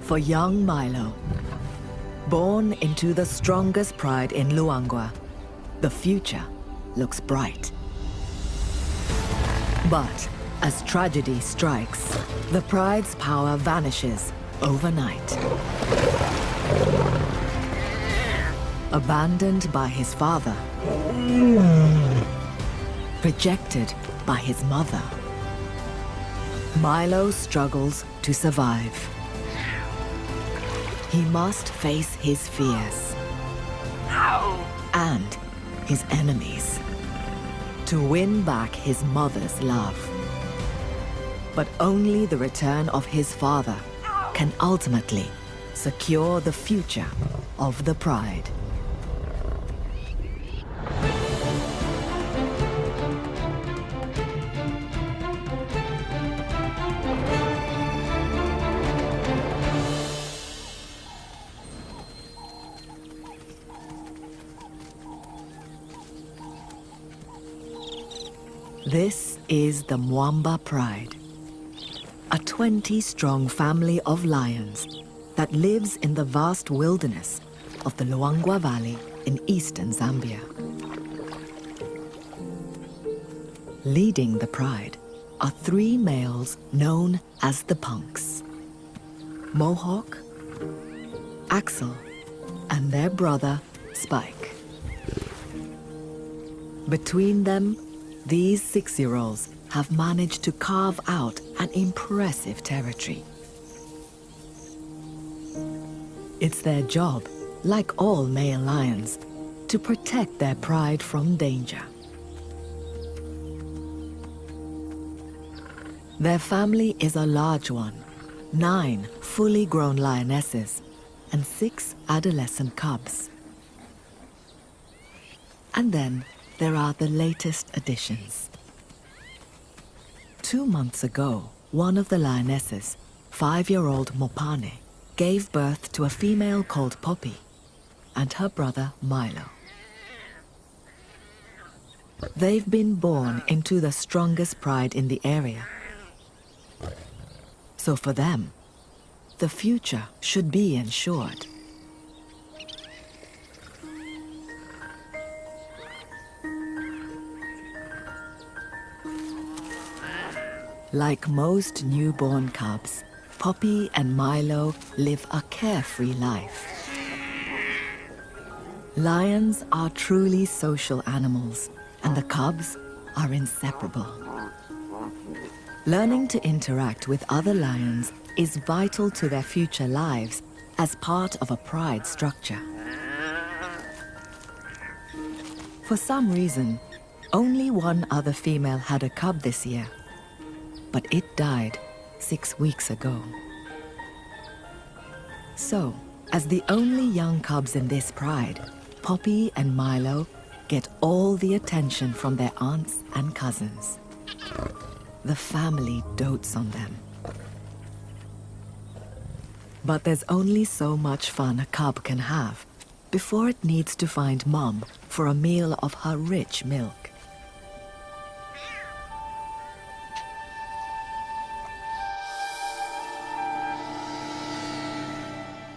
for young Milo. Born into the strongest pride in Luangwa, the future looks bright. But as tragedy strikes, the pride's power vanishes overnight. Abandoned by his father, rejected by his mother, Milo struggles to survive. He must face his fears and his enemies to win back his mother's love. But only the return of his father can ultimately secure the future of the pride. This is the Mwamba Pride, a 20-strong family of lions that lives in the vast wilderness of the Luangwa Valley in eastern Zambia. Leading the pride are 3 males known as the punks: Mohawk, Axel, and their brother, Spike. Between them, these 6-year-olds have managed to carve out an impressive territory. It's their job, like all male lions, to protect their pride from danger. Their family is a large one: 9 fully grown lionesses and 6 adolescent cubs. And then there are the latest additions. 2 months ago, one of the lionesses, 5-year-old Mopane, gave birth to a female called Poppy and her brother Milo. They've been born into the strongest pride in the area. So for them, the future should be ensured. Like most newborn cubs, Poppy and Milo live a carefree life. Lions are truly social animals, and the cubs are inseparable. Learning to interact with other lions is vital to their future lives as part of a pride structure. For some reason, only one other female had a cub this year, but it died 6 weeks ago. So, as the only young cubs in this pride, Poppy and Milo get all the attention from their aunts and cousins. The family dotes on them. But there's only so much fun a cub can have before it needs to find Mom for a meal of her rich milk.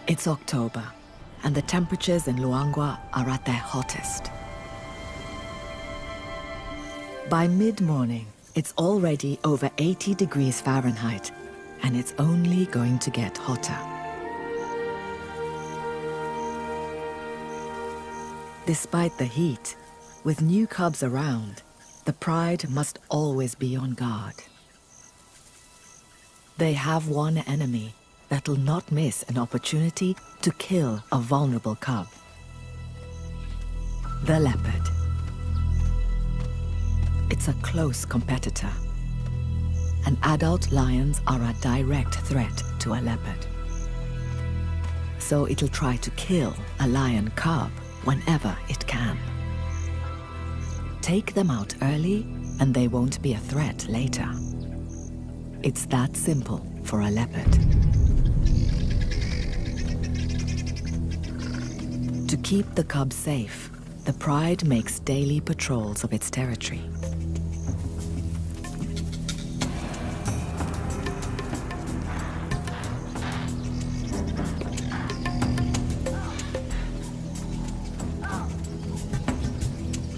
It's October, and the temperatures in Luangwa are at their hottest. By mid-morning, it's already over 80 degrees Fahrenheit, and it's only going to get hotter. Despite the heat, with new cubs around, the pride must always be on guard. They have one enemy that'll not miss an opportunity to kill a vulnerable cub: the leopard. It's a close competitor, and adult lions are a direct threat to a leopard. So it'll try to kill a lion cub whenever it can. Take them out early, and they won't be a threat later. It's that simple for a leopard. To keep the cubs safe, the pride makes daily patrols of its territory.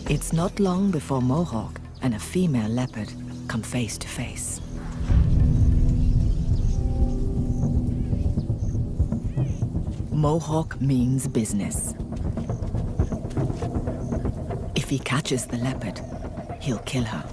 It's not long before Mohawk and a female leopard come face to face. Mohawk means business. If he catches the leopard, he'll kill her.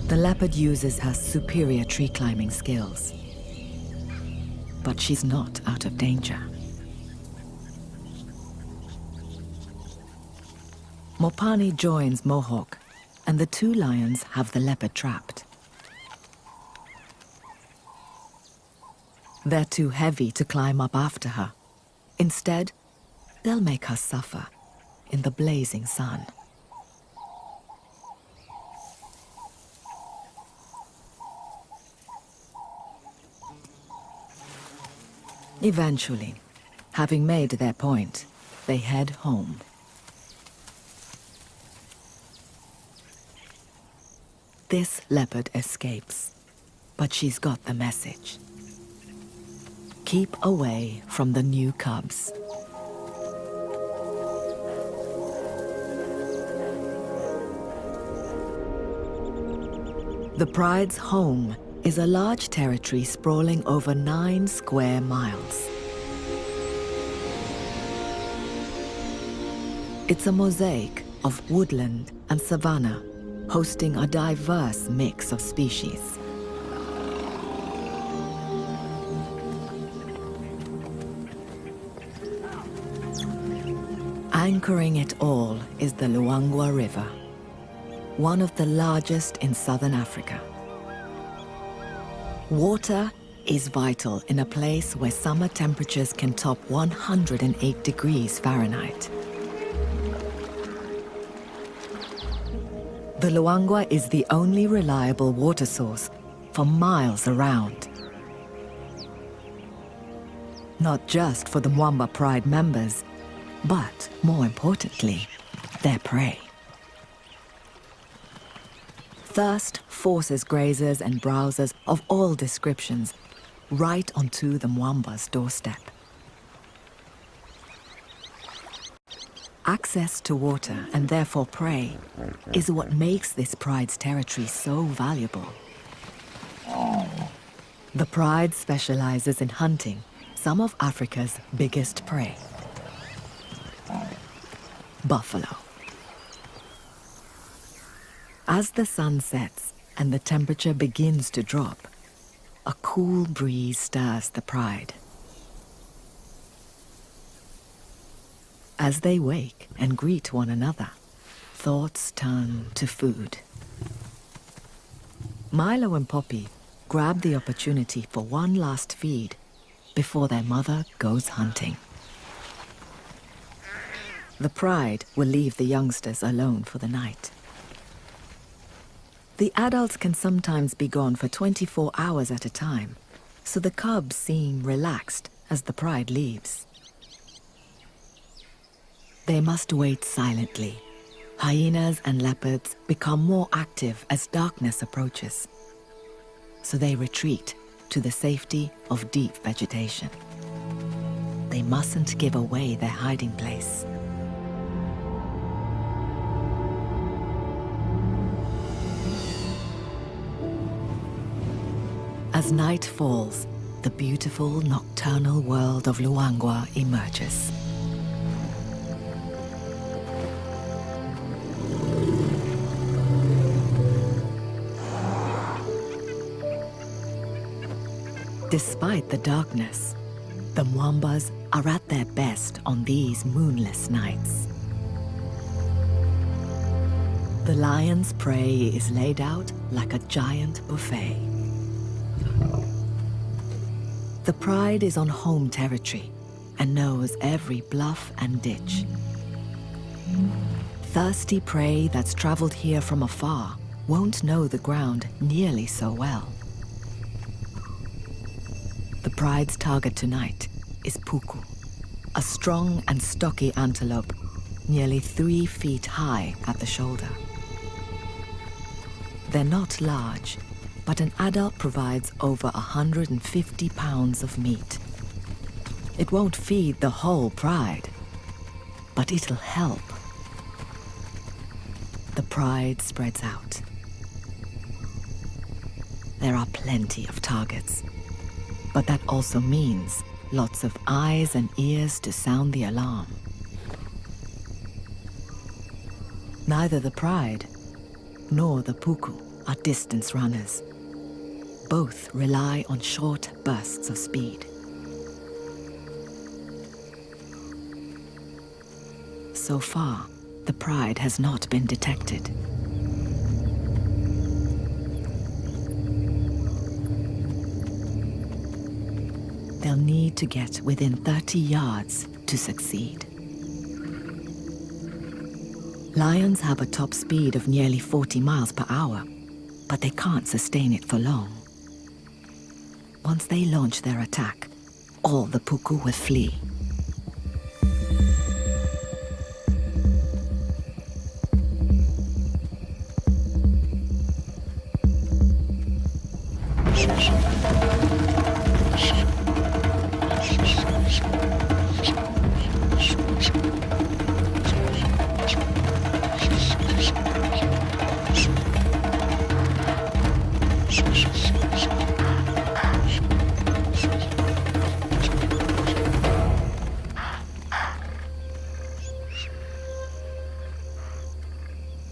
The leopard uses her superior tree climbing skills. But she's not out of danger. Mopani joins Mohawk, and the two lions have the leopard trapped. They're too heavy to climb up after her. Instead, they'll make her suffer in the blazing sun. Eventually, having made their point, they head home. This leopard escapes, but she's got the message. Keep away from the new cubs. The pride's home is a large territory sprawling over 9 square miles. It's a mosaic of woodland and savanna, hosting a diverse mix of species. Anchoring it all is the Luangwa River, one of the largest in southern Africa. Water is vital in a place where summer temperatures can top 108 degrees Fahrenheit. The Luangwa is the only reliable water source for miles around. Not just for the Mwamba Pride members, but more importantly, their prey. Thirst forces grazers and browsers of all descriptions right onto the Mwamba's doorstep. Access to water, and therefore prey, is what makes this pride's territory so valuable. The pride specializes in hunting some of Africa's biggest prey: buffalo. As the sun sets and the temperature begins to drop, a cool breeze stirs the pride. As they wake and greet one another, thoughts turn to food. Milo and Poppy grab the opportunity for one last feed before their mother goes hunting. The pride will leave the youngsters alone for the night. The adults can sometimes be gone for 24 hours at a time, so the cubs seem relaxed as the pride leaves. They must wait silently. Hyenas and leopards become more active as darkness approaches, so they retreat to the safety of deep vegetation. They mustn't give away their hiding place. As night falls, the beautiful nocturnal world of Luangwa emerges. Despite the darkness, the Mwambas are at their best on these moonless nights. The lion's prey is laid out like a giant buffet. The pride is on home territory and knows every bluff and ditch. Thirsty prey that's traveled here from afar won't know the ground nearly so well. The pride's target tonight is Puku, a strong and stocky antelope, nearly 3 feet high at the shoulder. They're not large, but an adult provides over 150 pounds of meat. It won't feed the whole pride, but it'll help. The pride spreads out. There are plenty of targets, but that also means lots of eyes and ears to sound the alarm. Neither the pride nor the puku are distance runners. Both rely on short bursts of speed. So far, the pride has not been detected. They'll need to get within 30 yards to succeed. Lions have a top speed of nearly 40 miles per hour, but they can't sustain it for long. Once they launch their attack, all the puku will flee.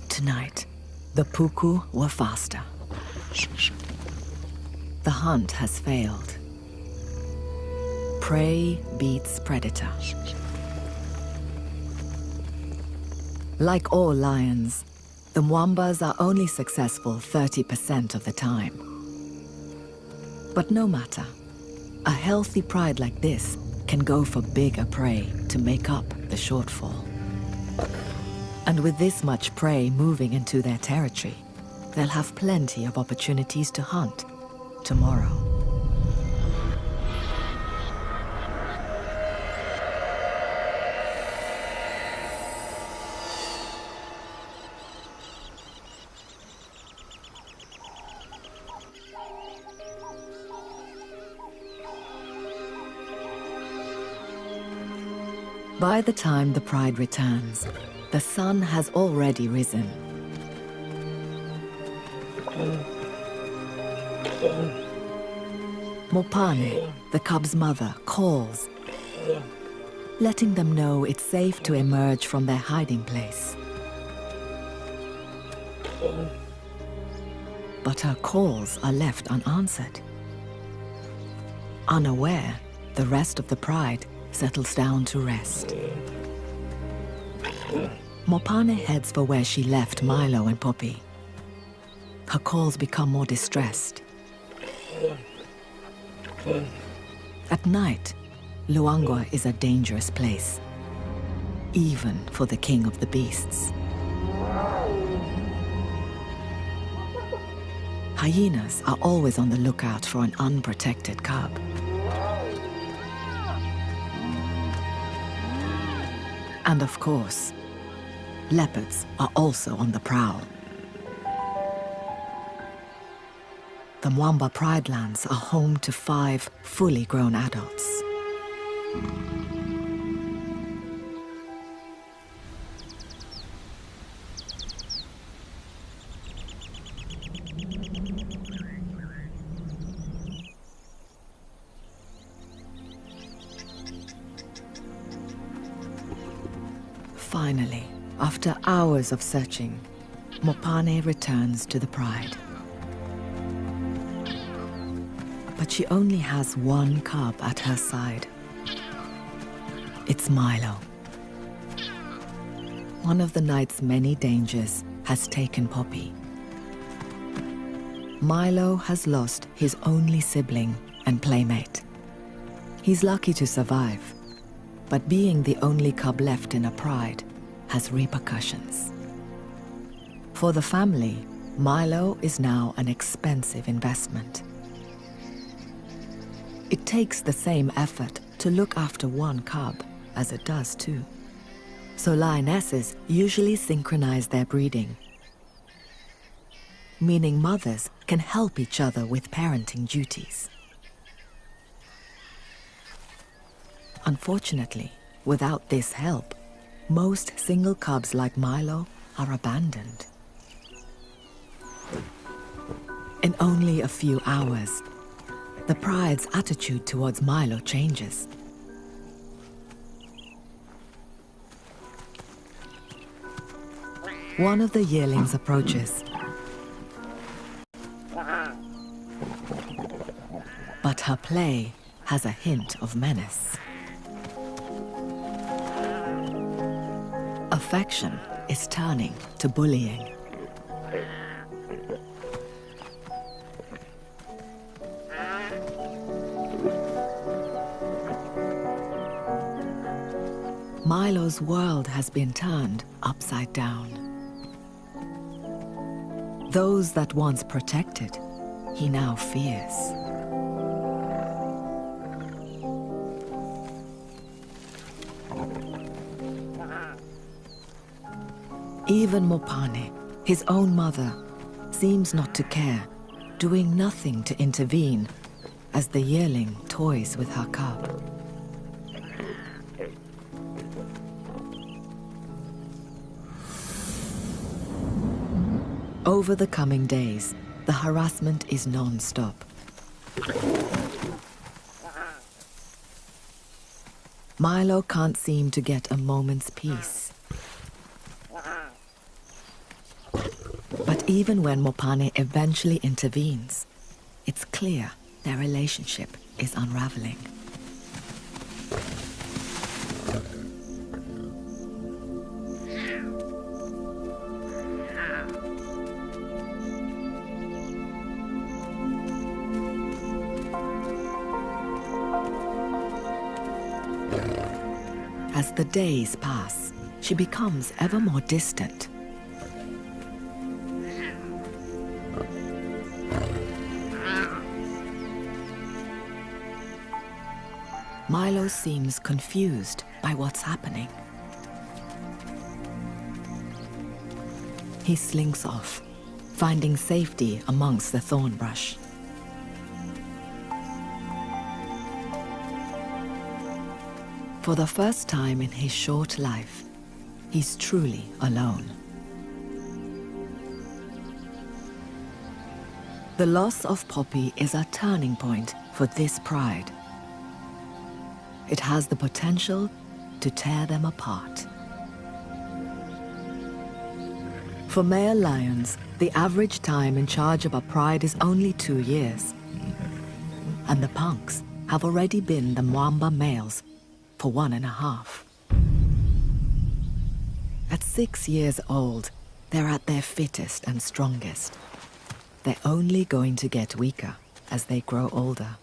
Tonight, the puku were faster. The hunt has failed. Prey beats predator. Like all lions, the Mwambas are only successful 30% of the time. But no matter, a healthy pride like this can go for bigger prey to make up the shortfall. And with this much prey moving into their territory, they'll have plenty of opportunities to hunt tomorrow. By the time the pride returns, the sun has already risen. Mopane, the cub's mother, calls, letting them know it's safe to emerge from their hiding place. But her calls are left unanswered. Unaware, the rest of the pride settles down to rest. Mopane heads for where she left Milo and Poppy. Her calls become more distressed. At night, Luangwa is a dangerous place, even for the king of the beasts. Hyenas are always on the lookout for an unprotected cub. And of course, leopards are also on the prowl. The Mwamba Pride Lands are home to 5 fully grown adults. Finally, after hours of searching, Mopane returns to the pride. But she only has one cub at her side. It's Milo. One of the night's many dangers has taken Poppy. Milo has lost his only sibling and playmate. He's lucky to survive, but being the only cub left in a pride has repercussions. For the family, Milo is now an expensive investment. It takes the same effort to look after one cub as it does two. So lionesses usually synchronize their breeding. meaning mothers can help each other with parenting duties. Unfortunately, without this help, most single cubs like Milo are abandoned. In only a few hours, the pride's attitude towards Milo changes. One of the yearlings approaches, but her play has a hint of menace. Affection is turning to bullying. Milo's world has been turned upside down. Those that once protected, he now fears. Even Mopane, his own mother, seems not to care, doing nothing to intervene as the yearling toys with her cub. Over the coming days, the harassment is non-stop. Milo can't seem to get a moment's peace. But even when Mopane eventually intervenes, it's clear their relationship is unraveling. As the days pass, she becomes ever more distant. Milo seems confused by what's happening. He slinks off, finding safety amongst the thorn brush. For the first time in his short life, he's truly alone. The loss of Poppy is a turning point for this pride. It has the potential to tear them apart. For male lions, the average time in charge of a pride is only 2 years. And the punks have already been the Mwamba males for 1.5. At 6 years old, they're at their fittest and strongest. They're only going to get weaker as they grow older.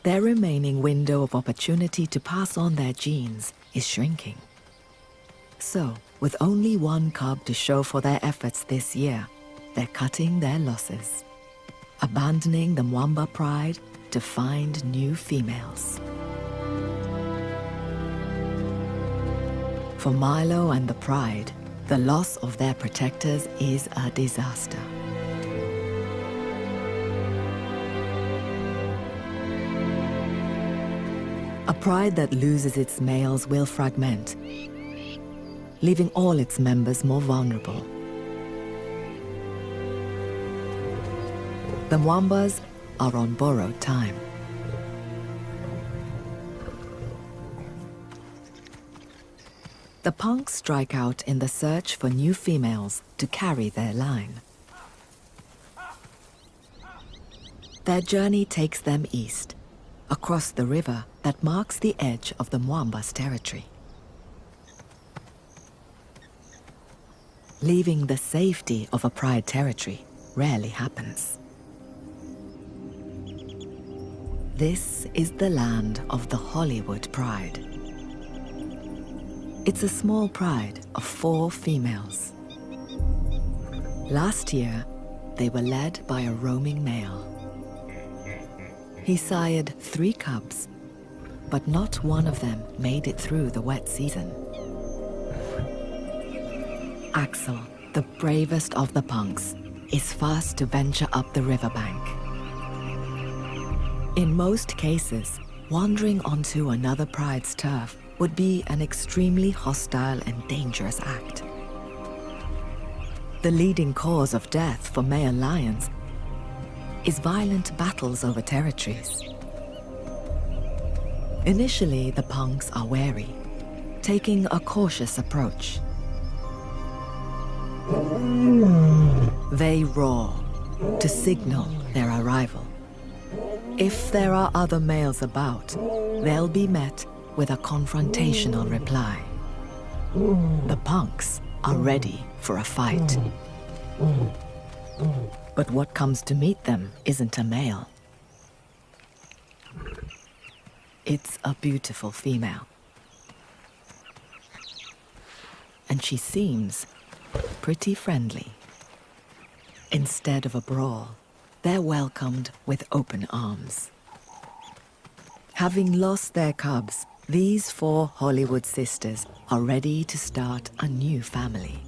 Their remaining window of opportunity to pass on their genes is shrinking. So, with only one cub to show for their efforts this year, they're cutting their losses, abandoning the Mwamba pride to find new females. For Milo and the pride, the loss of their protectors is a disaster. A pride that loses its males will fragment, leaving all its members more vulnerable. The Mwambas are on borrowed time. The punks strike out in the search for new females to carry their line. Their journey takes them east, across the river that marks the edge of the Mwamba's territory. Leaving the safety of a pride territory rarely happens. This is the land of the Hollywood Pride. It's a small pride of 4 females. Last year, they were led by a roaming male. He sired 3 cubs, but not one of them made it through the wet season. Axel, the bravest of the punks is first to venture up the riverbank. In most cases, wandering onto another pride's turf would be an extremely hostile and dangerous act. The leading cause of death for male lions is violent battles over territories. Initially, the punks are wary, taking a cautious approach. They roar to signal their arrival. If there are other males about, they'll be met with a confrontational reply. The punks are ready for a fight. But what comes to meet them isn't a male. It's a beautiful female. And she seems pretty friendly. Instead of a brawl, they're welcomed with open arms. Having lost their cubs, these 4 Hollywood sisters are ready to start a new family.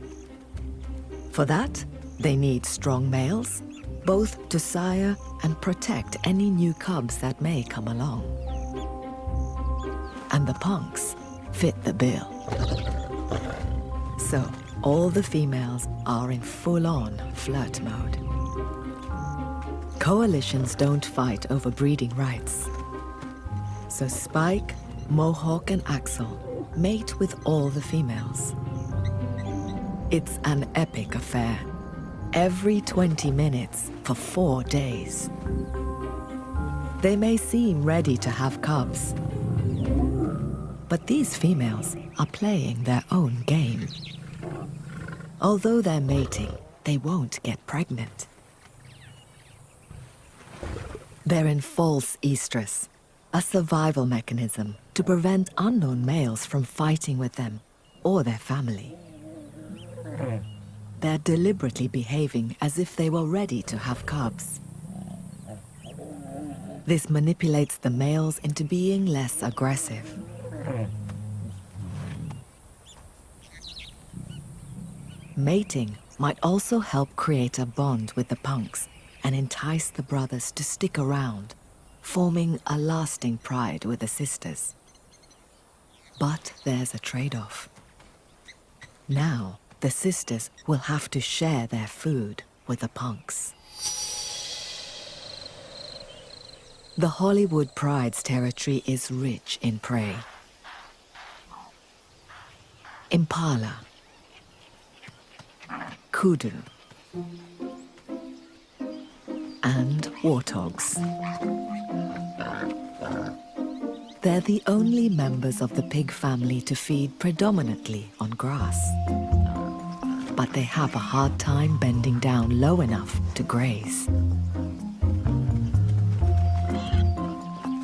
For that, they need strong males, both to sire and protect any new cubs that may come along. And the punks fit the bill. So, all the females are in full-on flirt mode. Coalitions don't fight over breeding rights. So Spike, Mohawk, and Axel mate with all the females. It's an epic affair. Every 20 minutes for 4 days. They may seem ready to have cubs, but these females are playing their own game. Although they're mating, they won't get pregnant. They're in false estrus, a survival mechanism to prevent unknown males from fighting with them or their family. They're deliberately behaving as if they were ready to have cubs. This manipulates the males into being less aggressive. Mating might also help create a bond with the punks and entice the brothers to stick around, forming a lasting pride with the sisters. But there's a trade-off. Now, the sisters will have to share their food with the punks. The Hollywood Pride's territory is rich in prey. Impala, kudu, and warthogs. They're the only members of the pig family to feed predominantly on grass. But they have a hard time bending down low enough to graze.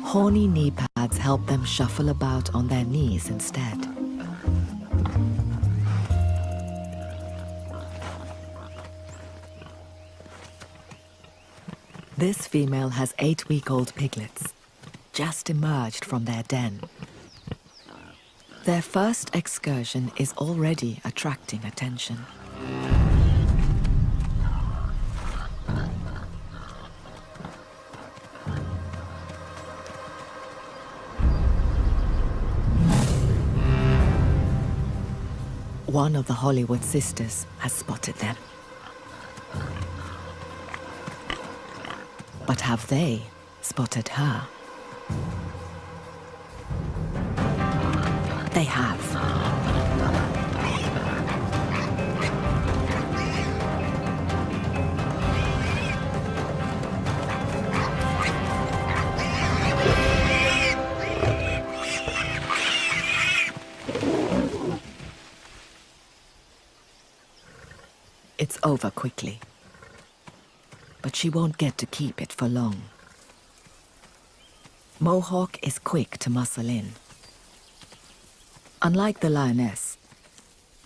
Horny knee pads help them shuffle about on their knees instead. This female has 8-week-old piglets, just emerged from their den. Their first excursion is already attracting attention. One of the Hollywood sisters has spotted them. But have they spotted her? They have. It's over quickly. But she won't get to keep it for long. Mohawk is quick to muscle in. Unlike the lioness,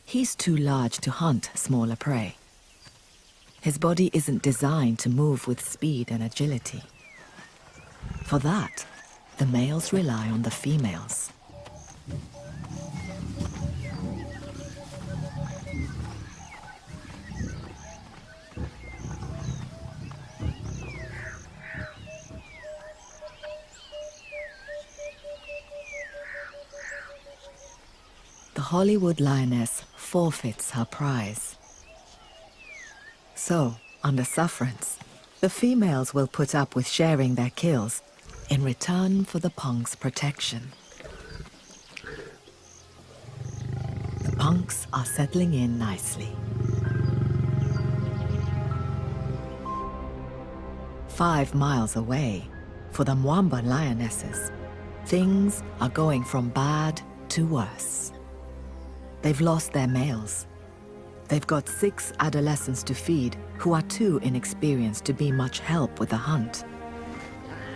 he's too large to hunt smaller prey. His body isn't designed to move with speed and agility. For that, the males rely on the females. the Hollywood lioness forfeits her prize. So, under sufferance, the females will put up with sharing their kills in return for the punk's protection. The punks are settling in nicely. 5 miles away, for the Mwamba lionesses, things are going from bad to worse. They've lost their males. They've got 6 adolescents to feed who are too inexperienced to be much help with the hunt.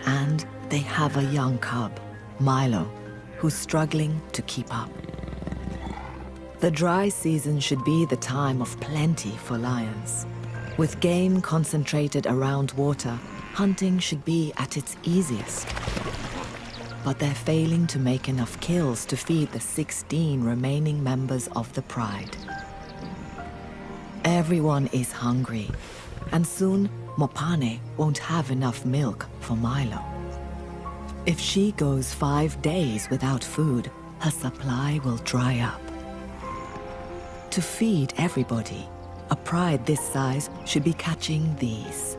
And they have a young cub, Milo, who's struggling to keep up. The dry season should be the time of plenty for lions. With game concentrated around water, hunting should be at its easiest. But they're failing to make enough kills to feed the 16 remaining members of the pride. Everyone is hungry, and soon Mopane won't have enough milk for Milo. If she goes 5 days without food, her supply will dry up. To feed everybody, a pride this size should be catching these.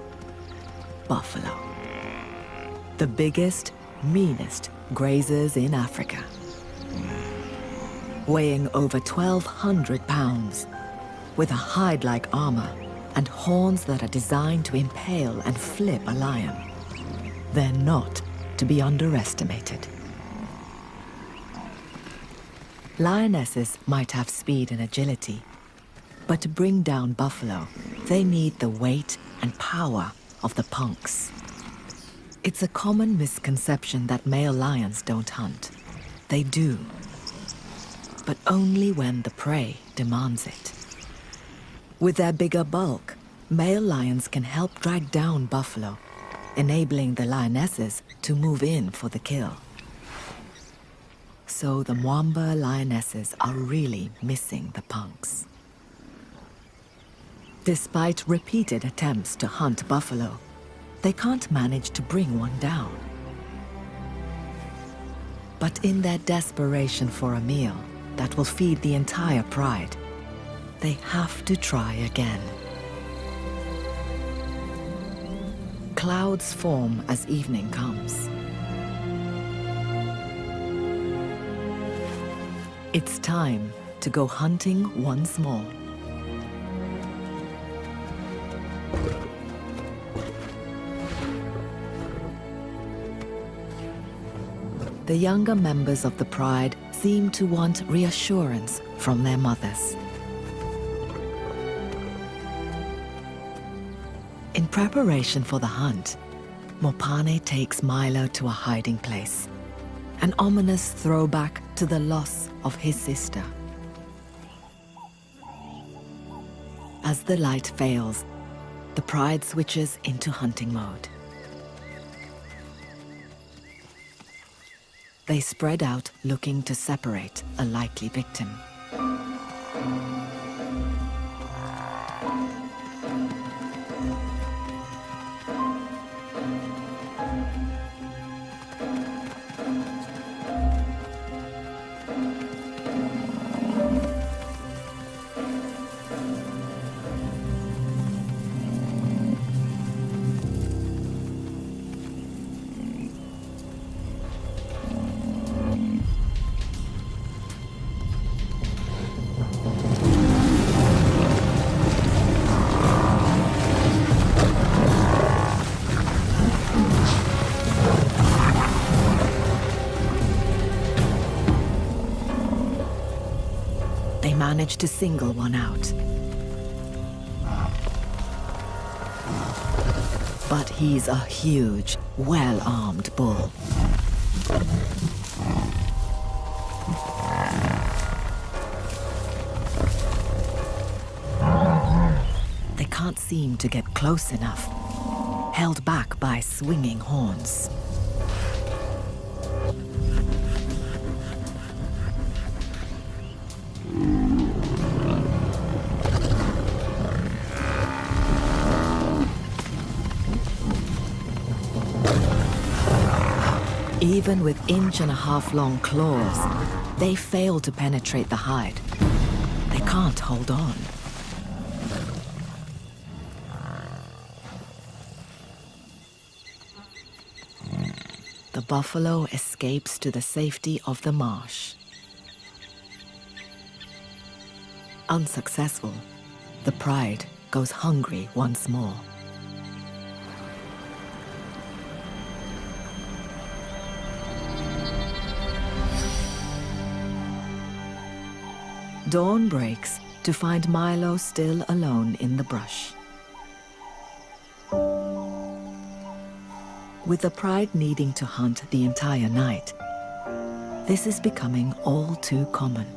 Buffalo. The biggest, meanest grazers in Africa. Weighing over 1,200 pounds, with a hide like armor and horns that are designed to impale and flip a lion. They're not to be underestimated. Lionesses might have speed and agility, but to bring down buffalo, they need the weight and power of the punks. It's a common misconception that male lions don't hunt. They do, but only when the prey demands it. With their bigger bulk, male lions can help drag down buffalo, enabling the lionesses to move in for the kill. So the Mwamba lionesses are really missing the punks. Despite repeated attempts to hunt buffalo, they can't manage to bring one down. But in their desperation for a meal that will feed the entire pride, they have to try again. Clouds form as evening comes. It's time to go hunting once more. The younger members of the pride seem to want reassurance from their mothers. In preparation for the hunt, Mopane takes Milo to a hiding place, an ominous throwback to the loss of his sister. As the light fails, the pride switches into hunting mode. They spread out, looking to separate a likely victim. Managed to single one out. But he's a huge, well-armed bull. They can't seem to get close enough, held back by swinging horns. Even with inch-and-a-half-long claws, they fail to penetrate the hide. They can't hold on. The buffalo escapes to the safety of the marsh. Unsuccessful, the pride goes hungry once more. Dawn breaks to find Milo still alone in the brush. With the pride needing to hunt the entire night, this is becoming all too common.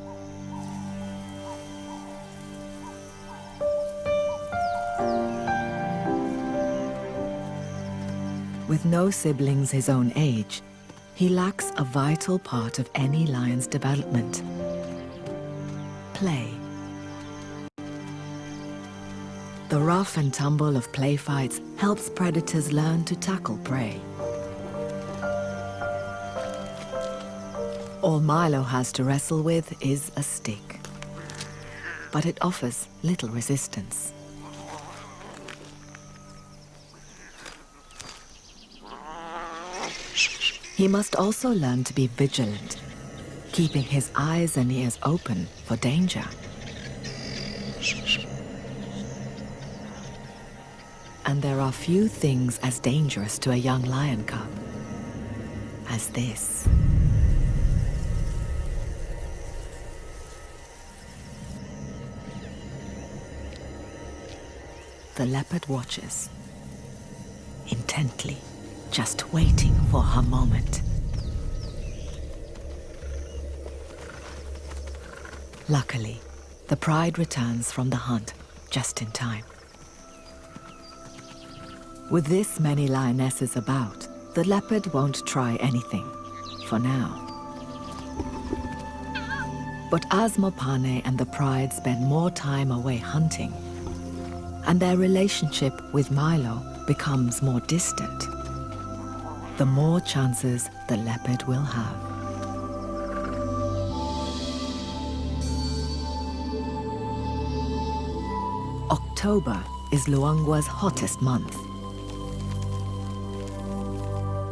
With no siblings his own age, he lacks a vital part of any lion's development: play. The rough and tumble of play fights helps predators learn to tackle prey. All Milo has to wrestle with is a stick, but it offers little resistance. He must also learn to be vigilant, keeping his eyes and ears open for danger. And there are few things as dangerous to a young lion cub as this. The leopard watches, intently, just waiting for her moment. Luckily, the pride returns from the hunt just in time. With this many lionesses about, the leopard won't try anything, for now. But as Mopane and the pride spend more time away hunting, and their relationship with Milo becomes more distant, the more chances the leopard will have. October is Luangwa's hottest month.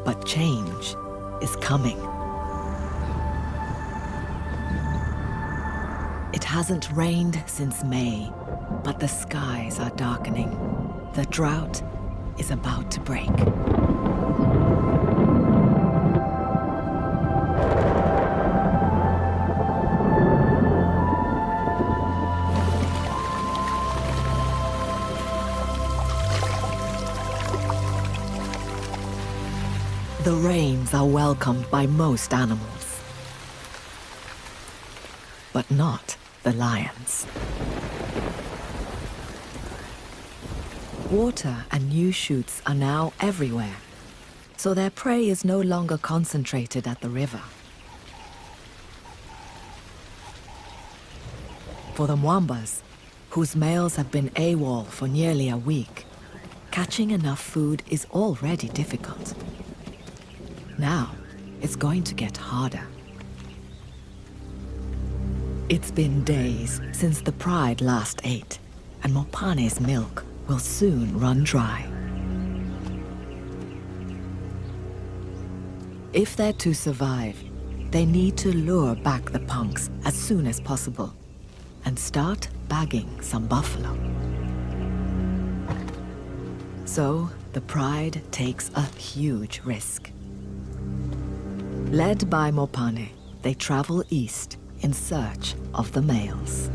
But change is coming. It hasn't rained since May, but the skies are darkening. The drought is about to break. The rains are welcomed by most animals, but not the lions. Water and new shoots are now everywhere, so their prey is no longer concentrated at the river. For the Mwambas, whose males have been AWOL for nearly a week, catching enough food is already difficult. Now, it's going to get harder. It's been days since the pride last ate, and Mopane's milk will soon run dry. If they're to survive, they need to lure back the punks as soon as possible and start bagging some buffalo. So, the pride takes a huge risk. Led by Mopane, they travel east in search of the males.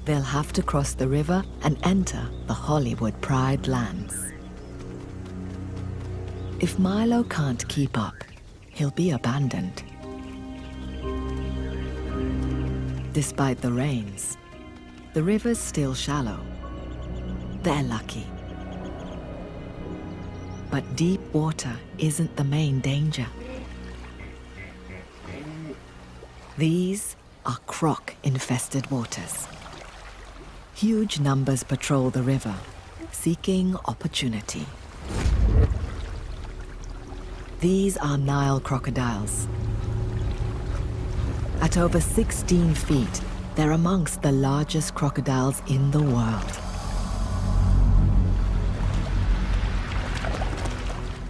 They'll have to cross the river and enter the Hollywood Pride lands. If Milo can't keep up, he'll be abandoned. Despite the rains, the river's still shallow. They're lucky. But deep water isn't the main danger. These are croc-infested waters. Huge numbers patrol the river, seeking opportunity. These are Nile crocodiles. At over 16 feet, they're amongst the largest crocodiles in the world.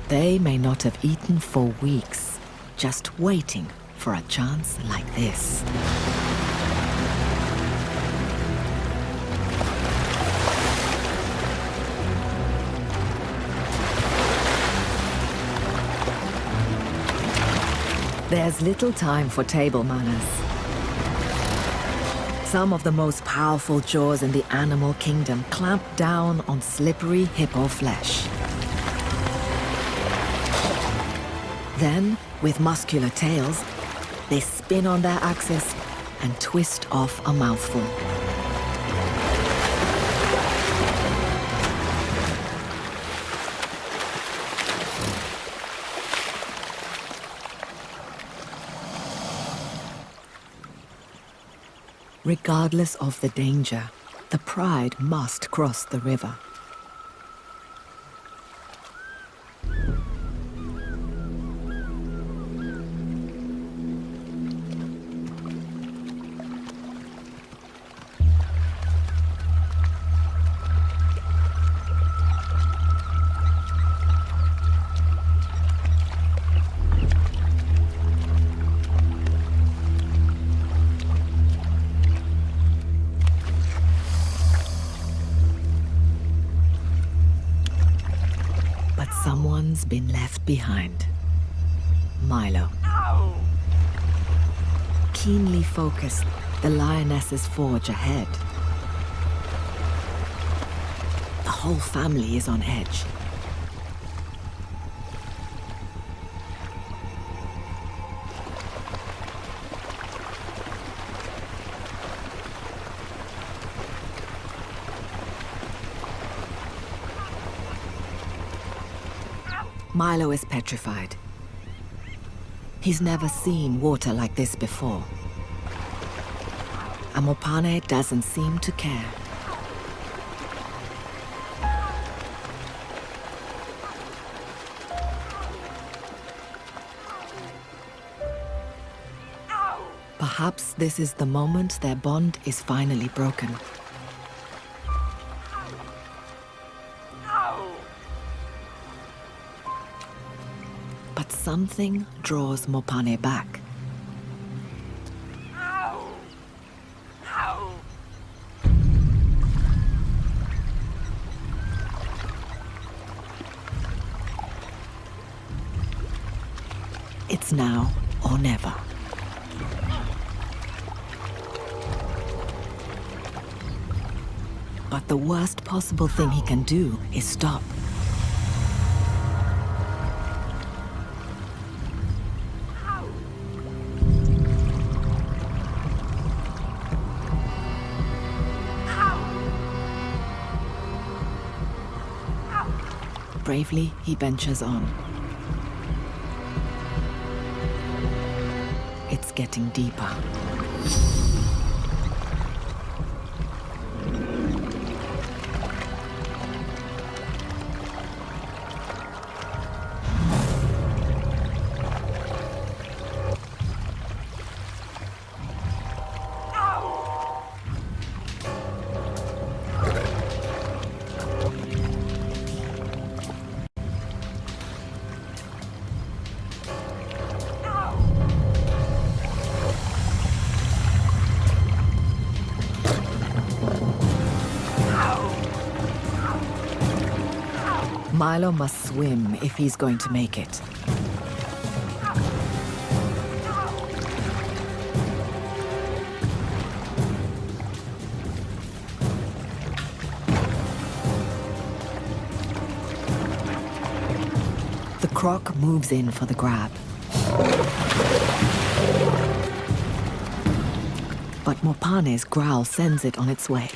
They may not have eaten for weeks, just waiting for a chance like this. There's little time for table manners. Some of the most powerful jaws in the animal kingdom clamp down on slippery hippo flesh. Then, with muscular tails, they spin on their axis and twist off a mouthful. Regardless of the danger, the pride must cross the river. Someone's been left behind. Milo. Keenly focused, the lionesses forge ahead. The whole family is on edge. Milo is petrified. He's never seen water like this before. And Mopane doesn't seem to care. Perhaps this is the moment their bond is finally broken. But something draws Mopane back. It's now or never. But the worst possible thing he can do is stop. Bravely, he ventures on. It's getting deeper. Milo must swim if he's going to make it. The croc moves in for the grab. But Mopane's growl sends it on its way.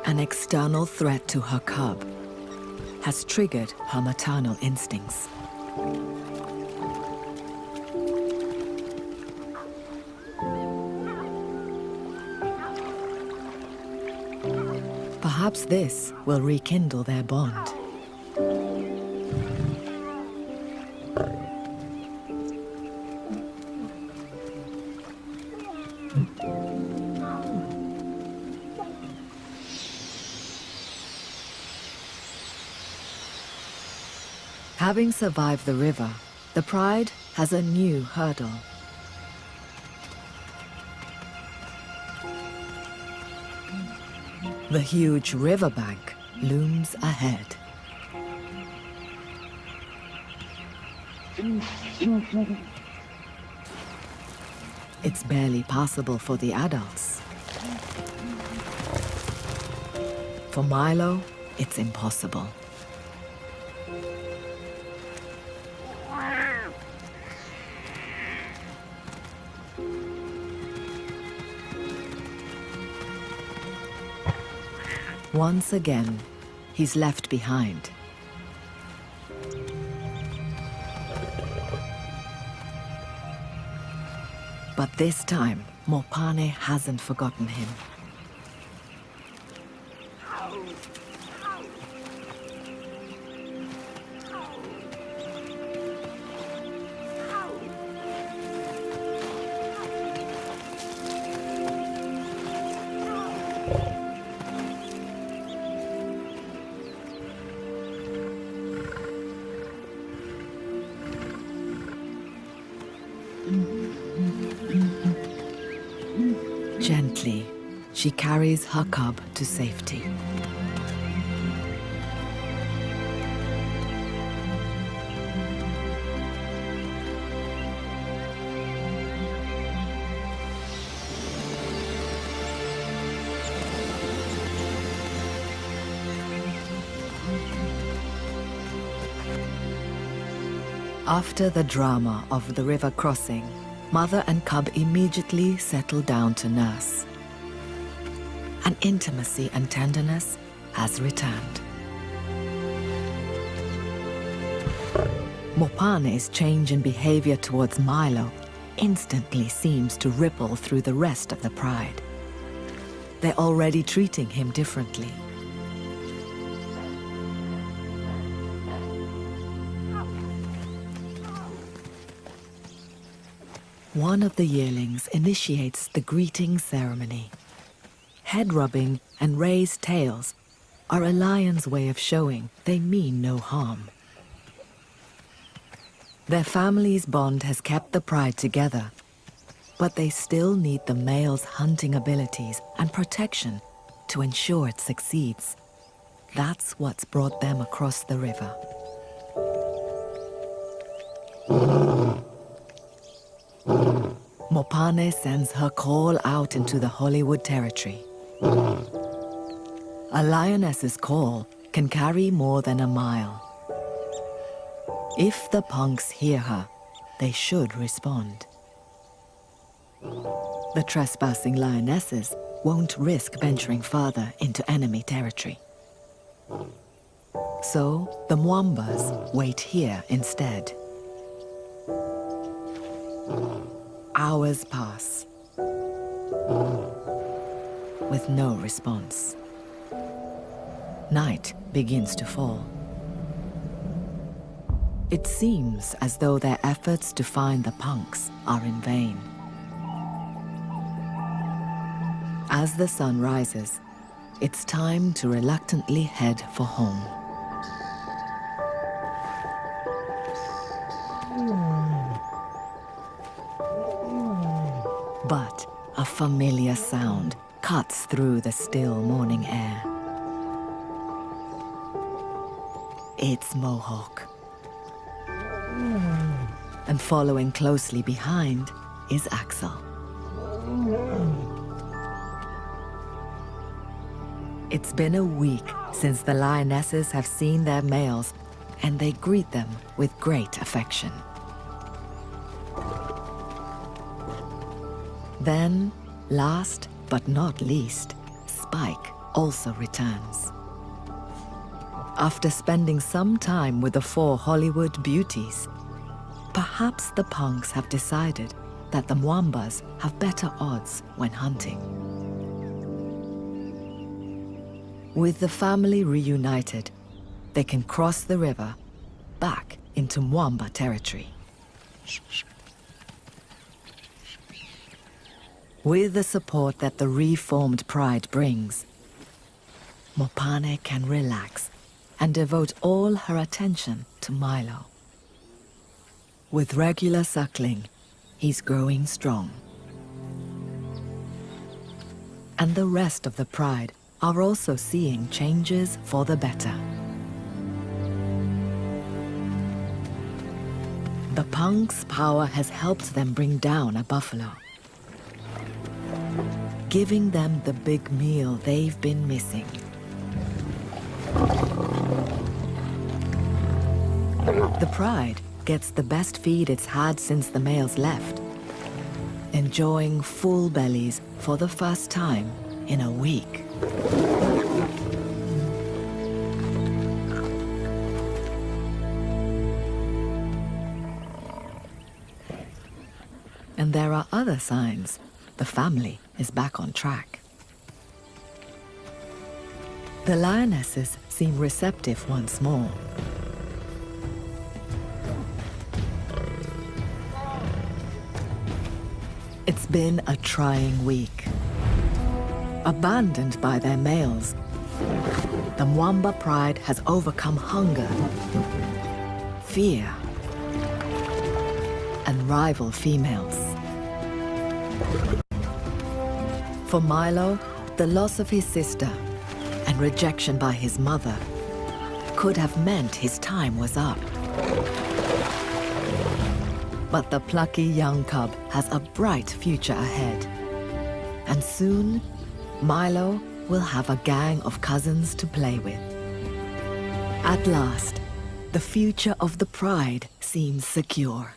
An external threat to her cub has triggered her maternal instincts. Perhaps this will rekindle their bond. Having survived the river, the pride has a new hurdle. The huge riverbank looms ahead. It's barely passable for the adults. For Milo, it's impossible. Once again, he's left behind. But this time, Mopane hasn't forgotten him. Gently, she carries her cub to safety. After the drama of the river crossing, mother and cub immediately settle down to nurse. An intimacy and tenderness has returned. Mopane's change in behavior towards Milo instantly seems to ripple through the rest of the pride. They're already treating him differently. One of the yearlings initiates the greeting ceremony. Head rubbing and raised tails are a lion's way of showing they mean no harm. Their family's bond has kept the pride together, but they still need the male's hunting abilities and protection to ensure it succeeds. That's what's brought them across the river. Mopane sends her call out into the Hollywood territory. A lioness's call can carry more than a mile. If the punks hear her, they should respond. The trespassing lionesses won't risk venturing further into enemy territory. So the Mwambas wait here instead. Hours pass, with no response. Night begins to fall. It seems as though their efforts to find the punks are in vain. As the sun rises, it's time to reluctantly head for home. But a familiar sound cuts through the still morning air. It's Mohawk. And following closely behind is Axel. It's been a week since the lionesses have seen their males, and they greet them with great affection. Then, last but not least, Spike also returns. After spending some time with the 4 Hollywood beauties, perhaps the punks have decided that the Mwambas have better odds when hunting. With the family reunited, they can cross the river back into Mwamba territory. With the support that the reformed pride brings, Mopane can relax and devote all her attention to Milo. With regular suckling, he's growing strong. And the rest of the pride are also seeing changes for the better. The punk's power has helped them bring down a buffalo, giving them the big meal they've been missing. The pride gets the best feed it's had since the males left, enjoying full bellies for the first time in a week. And there are other signs the family is back on track. The lionesses seem receptive once more. It's been a trying week. Abandoned by their males, the Mwamba pride has overcome hunger, fear, and rival females. For Milo, the loss of his sister and rejection by his mother could have meant his time was up. But the plucky young cub has a bright future ahead. And soon, Milo will have a gang of cousins to play with. At last, the future of the pride seems secure.